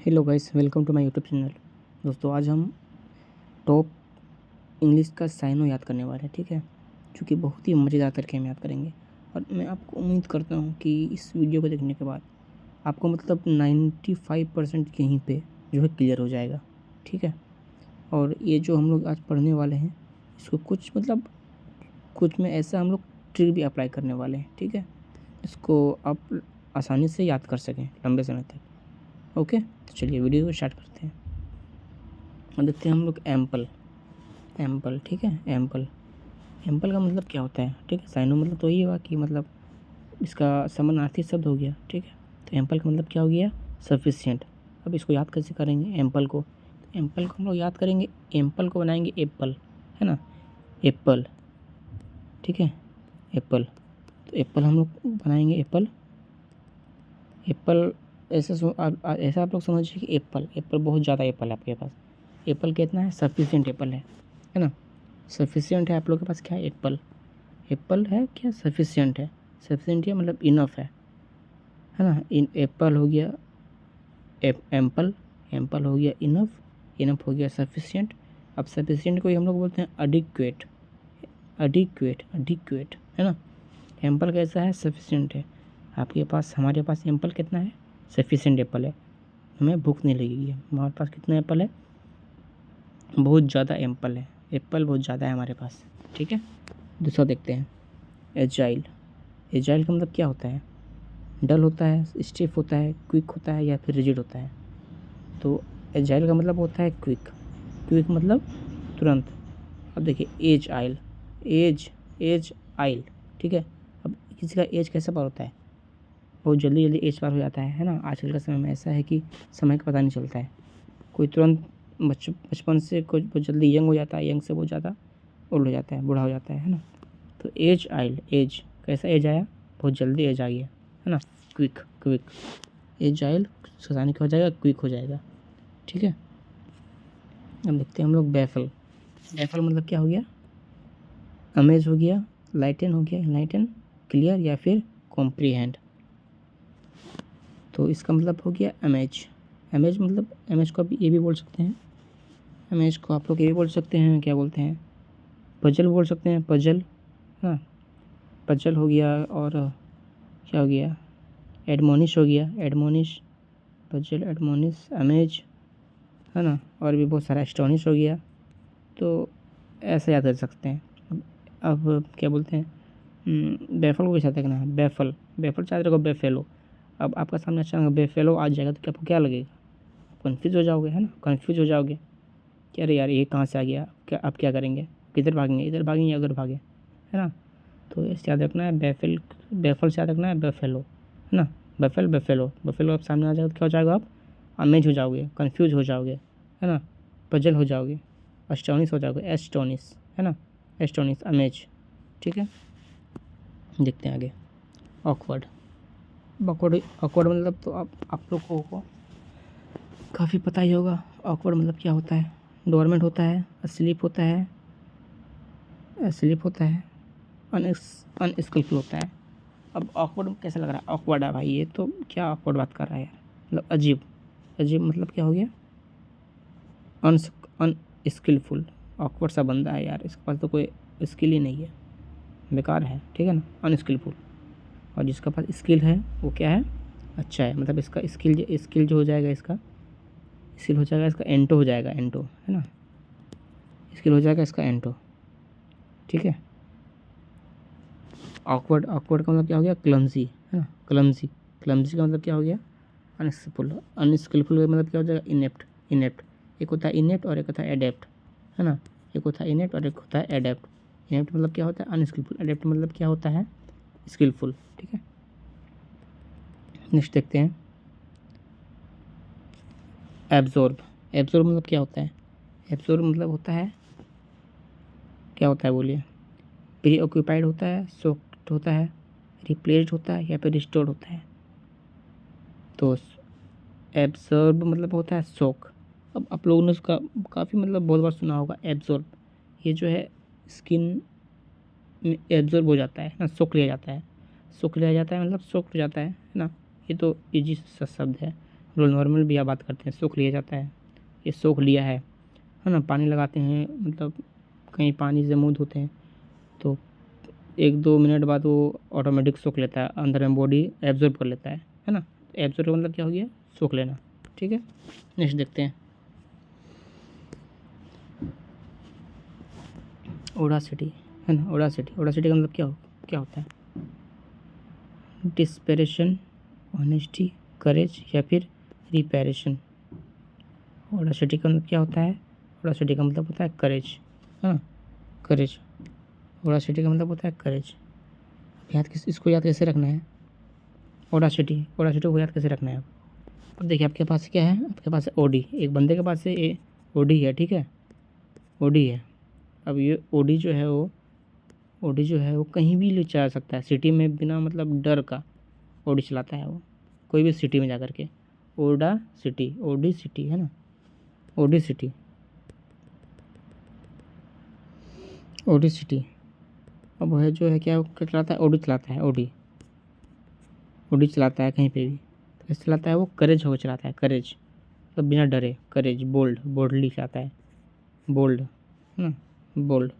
Hello guys, welcome to my YouTube channel. दोस्तों, आज हम टॉप इंग्लिश का साइनो याद करने वाले हैं, ठीक है, जो कि बहुत ही मज़ेदार तरीके में याद करेंगे। और मैं आपको उम्मीद करता हूँ कि इस वीडियो को देखने के बाद आपको मतलब 95% यहीं पे जो है क्लियर हो जाएगा, ठीक है। और ये जो हम लोग आज पढ़ने वाले हैं, इसको कुछ में ऐसा हम लोग ट्रिक भी अप्लाई करने वाले हैं, ठीक है, इसको आप आसानी से याद कर सकें लंबे समय तक। ओके, तो चलिए वीडियो को स्टार्ट करते हैं और देखते हैं हम लोग एम्पल, ठीक है। एम्पल का मतलब क्या होता है, ठीक है। साइनो मतलब तो ये हुआ कि मतलब इसका समानार्थी शब्द हो गया, ठीक है। तो एम्पल का मतलब क्या हो गया, सफिशिएंट। अब इसको याद कैसे करेंगे एम्पल को, तो एम्पल को हम लोग याद करेंगे, एम्पल को बनाएंगे एप्पल, है ना, एप्पल, ठीक है, एप्पल। तो एप्पल हम लोग बनाएंगे एप्पल ऐसा आप लोग समझिए कि एप्पल बहुत ज़्यादा एप्पल है आपके पास। एप्पल कितना है, सफिशिएंट एप्पल है ना। सफिशिएंट है आप लोग के पास, क्या है, एप्पल है, क्या सफिशिएंट है। सफिशिएंट है मतलब इनफ है ना। इन एप्पल हो गया एम्पल हो गया इनफ हो गया सफिशिएंट। अब सफिशिएंट को ही हम लोग बोलते हैं अडिक्वेट, है ना। एम्पल कैसा है, सफिशिएंट है आपके पास। हमारे पास एम्पल कितना है, सफिशिएंट एप्पल है, हमें भूख नहीं लगेगी। हमारे पास कितना एप्पल है, बहुत ज़्यादा एप्पल बहुत ज़्यादा है हमारे पास, ठीक है। दूसरा देखते हैं, एजाइल का मतलब क्या होता है, डल होता है, स्टिफ होता है, क्विक होता है या फिर रिजिड होता है। तो एजाइल का मतलब होता है क्विक मतलब तुरंत। अब देखिए एज आइल, ठीक है। अब किसी का एज कैसे पार होता है, बहुत जल्दी एज पार हो जाता है ना। आजकल का समय में ऐसा है कि समय का पता नहीं चलता है, कोई तुरंत बचपन से कुछ बहुत जल्दी यंग हो जाता है, यंग से बहुत ज़्यादा ओल्ड हो जाता है, बूढ़ा हो जाता है ना। तो एज कैसा एज आया, बहुत जल्दी एज आ गया, है ना। क्विक एज आइल आसानी का हो जाएगा, क्विक हो जाएगा, ठीक है। अब देखते हैं हम लोग बैफल मतलब क्या हो गया, अमेज हो गया, लाइटन क्लियर या फिर कॉम्प्रीहेंड। तो इसका मतलब हो गया अमेज मतलब अमेज को आप ये भी बोल सकते हैं, अमेज को आप लोग ये भी बोल सकते हैं, क्या बोलते हैं, पजल बोल सकते हैं, पजल, हाँ, पजल हो गया। और क्या हो गया, एडमोनिश हो गया, पजल, एडमोनिश, अमेज, है ना। और भी बहुत सारा, एस्टोनिश हो गया। तो ऐसे याद कर सकते हैं। अब क्या बोलते हैं, बैफल को कैसे याद रखना है, बैफल से याद रखो, बेफेलो। अब आपका सामने अचानक बेफेलो आ जाएगा तो आपको क्या लगेगा, कन्फ्यूज़ हो जाओगे, है ना, कन्फ्यूज़ हो जाओगे कि अरे यार ये कहाँ से आ गया, क्या आप क्या करेंगे, किधर भागेंगे, इधर भागेंगे या उधर भागे, है ना। तो इससे याद रखना है बैफल से याद रखना है बेफेलो, है ना। बफेलो आप सामने आ जाएगा तो क्या हो जाएगा, आप अमेज हो जाओगे, कन्फ्यूज हो जाओगे, है ना, पजल हो जाओगे, एस्टोनिश हो जाओगे, एस्टोनिश, है ना, एस्टोनिश, अमेज, ठीक है। देखते हैं आगे, ऑकवर्ड मतलब तो आप लोगों को काफ़ी पता ही होगा। ऑकवर्ड मतलब क्या होता है, डोरमेंट होता है, स्लीप होता है, अनस्किलफुल होता है। अब ऑकवर्ड कैसा लग रहा है, ऑकवर्ड है भाई, ये तो क्या ऑकवर्ड बात कर रहा है यार, मतलब अजीब मतलब क्या हो गया, अनस्किलफुल। ऑकवर्ड सा बंदा है यार, इसके पास तो कोई स्किल ही नहीं है, बेकार है, ठीक है ना, अनस्किलफुल। और जिसका पास स्किल है वो क्या है, अच्छा है, मतलब इसका स्किल जो हो जाएगा, इसका स्किल हो जाएगा, इसका एंटो हो जाएगा, एंटो, है ना, स्किल हो जाएगा इसका एंटो, ठीक है। ऑकवर्ड का मतलब क्या हो गया, क्लमजी, है ना, क्लमजी का मतलब क्या हो गया, अनस्किलफुल का मतलब क्या हो जाएगा, इनेप्ट। एक होता है इनेप्ट और एक होता है एडेप्ट, है ना, एक होता है इनेप्ट और एक होता है एडेप्ट। इनेप्ट मतलब क्या होता है, अनस्किलफुल, एडेप्ट मतलब क्या होता है, स्किलफुल, ठीक है। नेक्स्ट देखते हैं, एब्जॉर्ब मतलब क्या होता है, एब्जॉर्ब मतलब होता है, क्या होता है बोलिए, प्री ऑक्यूपाइड होता है, सोक्ड होता है, रिप्लेस्ड होता है या फिर रिस्टोर्ड होता है। तो एब्जॉर्ब मतलब होता है सोक। अब आप लोगों ने उसका काफ़ी मतलब बहुत बार सुना होगा, एब्जॉर्ब, ये जो है स्किन में एब्जॉर्ब हो जाता है ना, सोख लिया जाता है मतलब सोख हो जाता है ना। ये तो इजी सा शब्द है। नॉर्मल भी आप बात करते हैं, सोख लिया जाता है, ये सोख लिया है ना। पानी लगाते हैं, मतलब कहीं पानी से मुँह धोते हैं तो 1-2 मिनट बाद वो ऑटोमेटिक सोख लेता है, अंदर में बॉडी एब्जॉर्ब कर लेता है ना। एब्जॉर्ब का मतलब क्या हो गया, सोख लेना। ठीक है, नेक्स्ट देखते हैं ओडासिटी, है ना। ओडासिटी का मतलब क्या होता है, डिस्पेरेशन, ऑनेस्टी, करेज या फिर रिपेरेशन। ओडासिटी का मतलब क्या होता है, ओडासिटी का मतलब होता है करेज, है ना, करेज। ओडासिटी का मतलब होता है करेज। इसको याद कैसे रखना है, ओडासिटी को याद कैसे रखना है। अब देखिए आपके पास क्या है, आपके पास ओडी, एक बंदे के पास से ओडी है, ठीक है, ओडी है। अब ये ओडी जो है वो कहीं भी ले जा सकता है, सिटी में बिना मतलब डर का ओडी चलाता है वो, कोई भी सिटी में जा कर के। ओडी सिटी है ना, ओडी सिटी अब वह जो है क्या चलाता है, ओडी चलाता है, ओडी चलाता है कहीं पे भी। कैसे चलाता है वो, करेज होकर चलाता है, करेज मतलब बिना डरे, करेज, बोल्डली चलाता है, बोल्ड है ना, बोल्ड,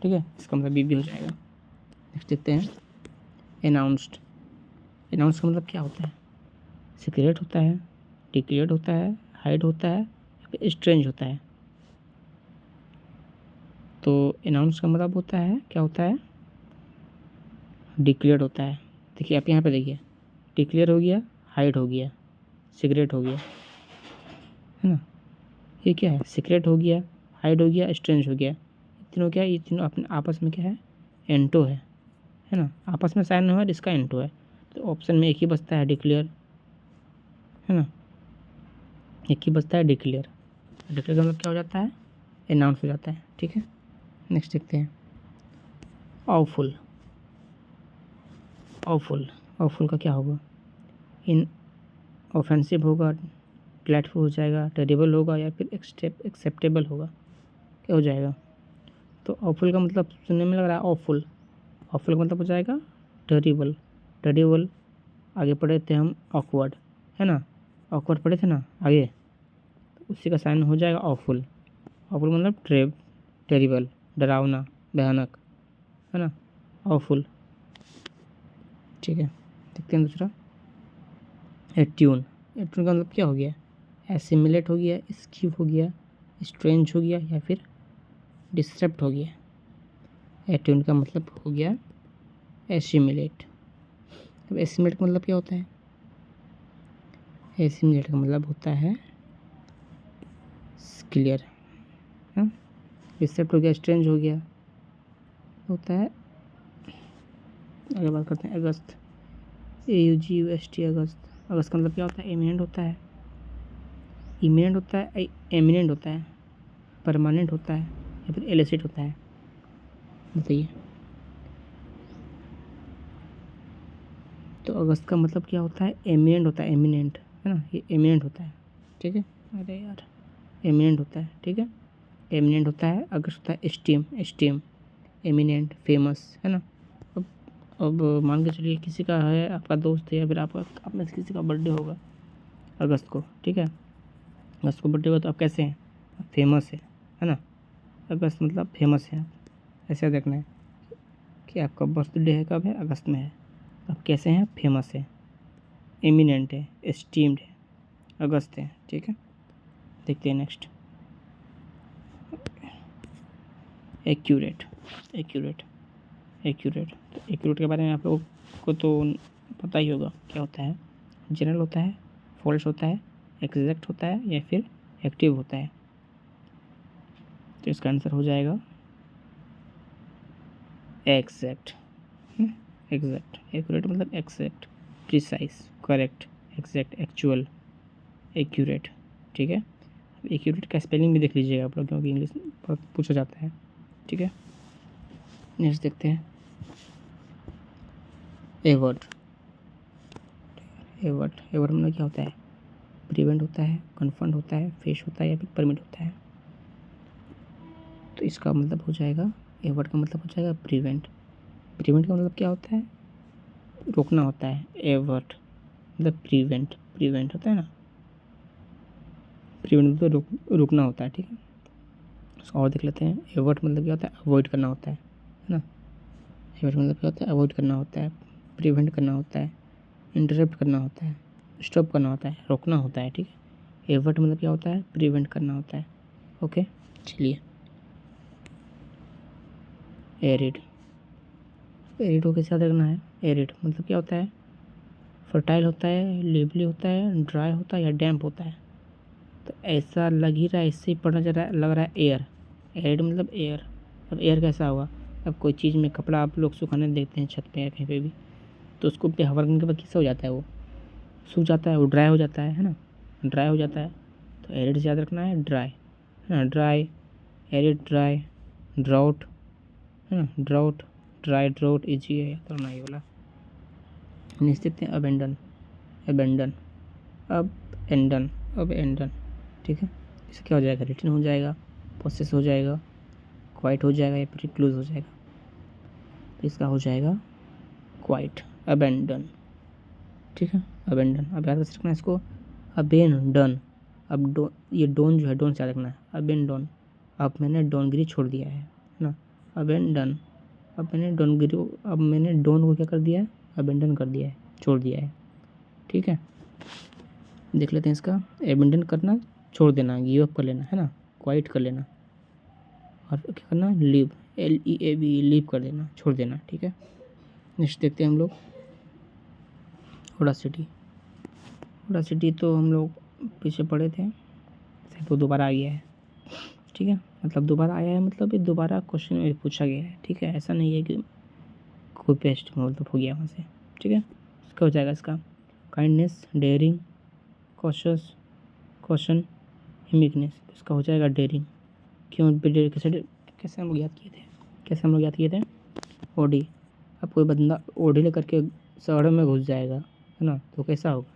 ठीक है, इसका मतलब बी हो जाएगा। नेक्स्ट देखते हैं अनाउंस्ड का मतलब क्या होता है, सीक्रेट होता है, डिक्लेयर्ड होता है, हाइड होता है या फिर स्ट्रेंज होता है। तो अनाउंस का मतलब होता है, क्या होता है, डिक्लेयर्ड होता है। देखिए आप यहाँ पे देखिए, डिक्लेयर हो गया, हाइड हो गया, सीक्रेट हो गया, है ना। ये क्या है, सीक्रेट हो गया, हाइड हो गया, स्ट्रेंज हो गया। तीनों क्या है, ये तीनों अपने आपस में क्या है, एंटो है ना, आपस में साइन हुआ है, इसका एंटो है। तो ऑप्शन में एक ही बचता है, डिक्लेयर, है ना, एक ही बचता है, डिक्लेयर का मतलब क्या हो जाता है, अनाउंस हो जाता है। ठीक है, नेक्स्ट देखते हैं ऑफुल का क्या होगा, इन ऑफेंसिव होगा, डिलाइटफुल हो जाएगा, टेरिबल होगा या फिर एक्सेप्टेबल होगा, क्या हो जाएगा। तो ऑफुल का मतलब सुनने में लग रहा है ऑफुल का मतलब हो जाएगा टेरिबल। आगे पढ़े थे हम ऑकवर्ड, है ना, ऑकवर्ड पढ़े थे ना आगे, तो उसी का साइन हो जाएगा ऑफुल मतलब टेरिबल, डरावना, भयानक, है ना, ऑफुल। ठीक है, देखते हैं दूसरा एट्यून का मतलब क्या हो गया, एसिमिलेट हो गया, स्कीव हो गया, स्ट्रेंज हो गया या फिर डिस्टर्ब हो गया। एट्यून का मतलब हो गया एसिमिलेट। अब एसिमिलेट का मतलब क्या होता है, एसिमिलेट का मतलब होता है क्लियर, डिस्टर्ब हो गया, स्ट्रेंज हो गया, होता है। आगे बात करते हैं अगस्त, AUGUST, अगस्त का मतलब क्या होता है, इमिनेंट होता है, एमिनेंट होता है, परमानेंट होता है या फिर एलिसिट होता है, बताइए। तो अगस्त का मतलब क्या होता है, एमिनेंट होता है, एमिनेंट, है ना, ये एमिनेंट होता है। ठीक है, अरे यार, एमिनेंट होता है, ठीक है, एमिनेंट होता है। अगस्त होता है एस्टीम, एमिनेंट, फेमस, है ना। अब मान के चलिए किसी का है, आपका दोस्त है या फिर आप में से किसी का बर्थडे होगा अगस्त को, ठीक है, अगस्त को बर्थडे हुआ, तो आप कैसे हैं, आप फेमस है ना। अगस्त मतलब फेमस है, आप ऐसे देखना है कि आपका बर्थडे है, कब है, अगस्त में है, आप कैसे हैं, फेमस है, एमिनेंट है, एस्टीम्ड है, अगस्त है। ठीक है, देखते हैं नेक्स्ट एक्यूरेट तो एक्यूरेट के बारे में आप लोगों को तो पता ही होगा, क्या होता है, जनरल होता है, फॉल्स होता है, एग्जैक्ट होता है या फिर एक्टिव होता है। तो इसका आंसर हो जाएगा एग्जैक्ट। एक्यूरेट मतलब exact, precise, correct, exact, actual, accurate. ठीक है, एक्यूरेट का स्पेलिंग भी देख लीजिएगा आप लोग, क्योंकि इंग्लिश बहुत पूछा जाता है। ठीक है, नेक्स्ट देखते हैं एवर्ट मतलब क्या होता है, प्रिवेंट होता है, कन्फर्म होता है, फेस होता है या फिर परमिट होता है। तो इसका मतलब हो जाएगा, एवर्ट का मतलब हो जाएगा प्रिवेंट का मतलब क्या होता है, रोकना होता है, एवर्ट मतलब प्रिवेंट होता है ना, प्रिवेंट मतलब रोकना होता है, ठीक है। उसको और देख लेते हैं। एवर्ट मतलब क्या होता है, अवॉइड करना होता है ना। एवर्ट मतलब क्या होता है, अवॉइड करना होता है, प्रिवेंट करना होता है, इंटरप्ट करना होता है, स्टॉप करना होता है, रोकना होता है, ठीक है। एवर्ट मतलब क्या होता है, प्रिवेंट करना होता है। ओके, चलिए। एरिड को कैसे याद रखना है। एरिड मतलब क्या होता है, फर्टाइल होता है, लिवली होता है, ड्राई होता है या डैम्प होता है। तो ऐसा लग ही रहा है, इससे ही पता चल रहा है, लग रहा है एयर। एरिड मतलब एयर। अब एयर कैसा होगा, अब कोई चीज़ में कपड़ा आप लोग सुखाने देखते हैं छत पे या कहीं पे भी, तो उसको पे हवा करने के बाद कैसा हो जाता है, वो सूख जाता है, वो ड्राई हो जाता है ना, ड्राई हो जाता है। तो एरिड से याद रखना है ड्राई, है ना, ड्राई, एरिड, ड्राई, ड्राउट, है ना, ड्राउट, ड्राई, ड्राउट, इजी है याद रखना ये वाला। नेक्स्ट देखते हैं अबेंडन। अबेंडन, अबेंडन, ठीक है। इससे क्या हो जाएगा, रिटर्न हो जाएगा, प्रोसेस हो जाएगा, क्वाइट हो जाएगा या फिर क्लोज हो जाएगा। तो इसका हो जाएगा क्वाइट, अबेंडन, ठीक है। अबेंडन, अब याद रखना है इसको, अबेंडन। अब ये डोन जो है, डोन से याद रखना है, अबेंडन। अब मैंने डोनगिरी छोड़ दिया है ना, अबेंडन। अब मैंने डोन को क्या कर दिया है, अबेंडन कर दिया है, छोड़ दिया है, ठीक है। देख लेते हैं इसका, अबेंडन करना, छोड़ देना, गिव अप कर लेना, है ना, क्वाइट कर लेना, और क्या करना, लीव, LEAV, लीव कर देना, छोड़ देना, ठीक है। नेक्स्ट देखते हैं हम लोग ओडासिटी तो हम लोग पीछे पढ़े थे, शायद वो दोबारा आ गया है, ठीक है। मतलब दोबारा आया है मतलब ये दोबारा क्वेश्चन में पूछा गया है, ठीक है। ऐसा नहीं है कि कोई पेस्ट मतलब हो गया वहाँ से, ठीक है। इसका हो जाएगा इसका kindness, daring, cautious, caution, uniqueness. इसका हो जाएगा डेयरिंग। क्यों, कैसे हम लोग याद किए थे, ओडी। अब कोई बंदा ओडी लेकर के शहर में घुस जाएगा, है ना, तो कैसा होगा,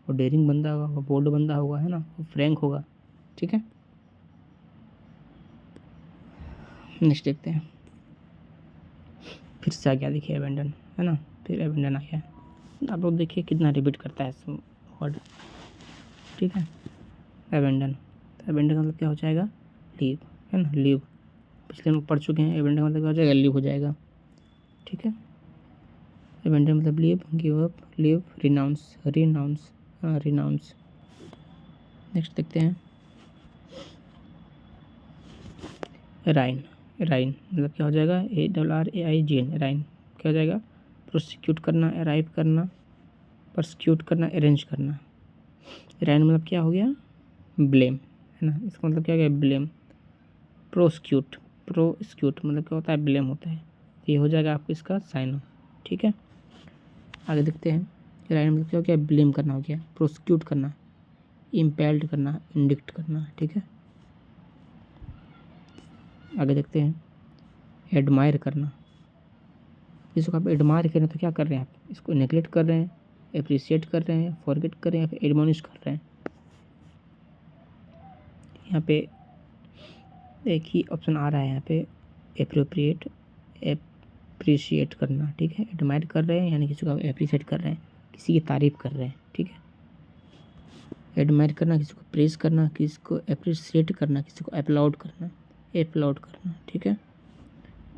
वो डेयरिंग बंदा होगा, वो बोल्ड बंदा होगा, है ना, वो फ्रैंक होगा, ठीक है। नेक्स्ट देखते हैं, फिर से आ गया, देखिए अबेंडन, है ना, फिर अबेंडन आ गया। आप लोग देखिए कितना रिपीट करता है वर्ड, ठीक है। अबेंडन, तो अबेंडन का मतलब क्या हो जाएगा, लीव, है ना, लीव। पिछले हम पढ़ चुके हैं, अबेंडन का मतलब क्या हो जाएगा, लीव हो जाएगा, ठीक है। अबेंडन मतलब leave, give up, leave, renounce, renounce. Next देखते हैं राइन मतलब क्या हो जाएगा, ARRAIGN, राइन क्या हो जाएगा, प्रोसिक्यूट करना, अराइव करना, परसिक्यूट करना, अरेंज करना। राइन मतलब क्या हो गया, ब्लेम, है ना, इसका मतलब क्या हो गया, ब्लेम। प्रोसिक्यूट मतलब क्या होता है, ब्लेम होता है। तो ये हो जाएगा आपको इसका साइन, ठीक है। आगे देखते हैं, राइन मतलब क्या हो गया, ब्लेम करना हो गया, प्रोसिक्यूट करना, इम्पेल्ड करना, इंडिक्ट करना, ठीक है। आगे देखते हैं, एडमायर करना। जिसको आप एडमायर करें तो क्या कर रहे हैं, आप इसको नेगलेक्ट कर रहे हैं, अप्रिशिएट कर रहे हैं, फॉरगेट कर रहे हैं, या फिर एडमोनिश कर रहे हैं। यहाँ पे एक ही ऑप्शन आ रहा है, यहाँ पे एप्रोप्रिएट, अप्रिशिएट करना, ठीक है। एडमायर कर रहे हैं यानी किसी को अप्रिशिएट कर रहे हैं, किसी की तारीफ कर रहे हैं, ठीक है। एडमायर करना, किसी को प्रेस करना, किसी को अप्रिशिएट करना, किसी को अपलाउड करना, ठीक है।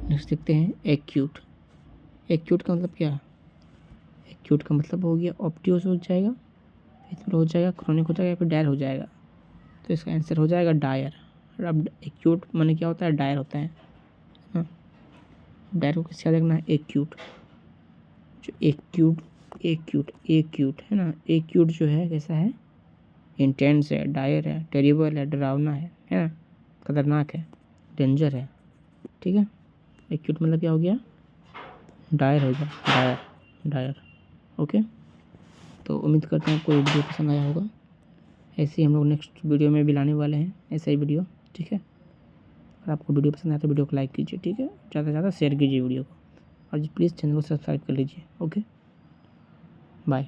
नेक्स्ट देखते हैं एक्यूट का मतलब क्या है, एक्यूट का मतलब हो गया ऑप्टियोस हो जाएगा, फिर हो जाएगा क्रोनिक हो जाएगा, या फिर डायर हो जाएगा। तो इसका आंसर हो जाएगा डायर। अब एक्यूट माने क्या होता है, डायर होता है ना। डायर को किससे देखना है, एक्यूट। जो एक्यूट है ना, एक्यूट जो है कैसा है, इंटेंस है, डायर है, टेरिबल है, डरावना है ना, खतरनाक है, डेंजर है, ठीक है। एक्यूट मतलब क्या हो गया, डायर हो गया, डायर। ओके, तो उम्मीद करते हैं आपको ये वीडियो पसंद आया होगा। ऐसे ही हम लोग नेक्स्ट वीडियो में भी लाने वाले हैं ऐसा ही वीडियो, ठीक है। अगर आपको वीडियो पसंद आया तो वीडियो को लाइक कीजिए, ठीक है, ज़्यादा से ज़्यादा शेयर कीजिए वीडियो को, और प्लीज़ चैनल को सब्सक्राइब कर लीजिए। Okay, bye.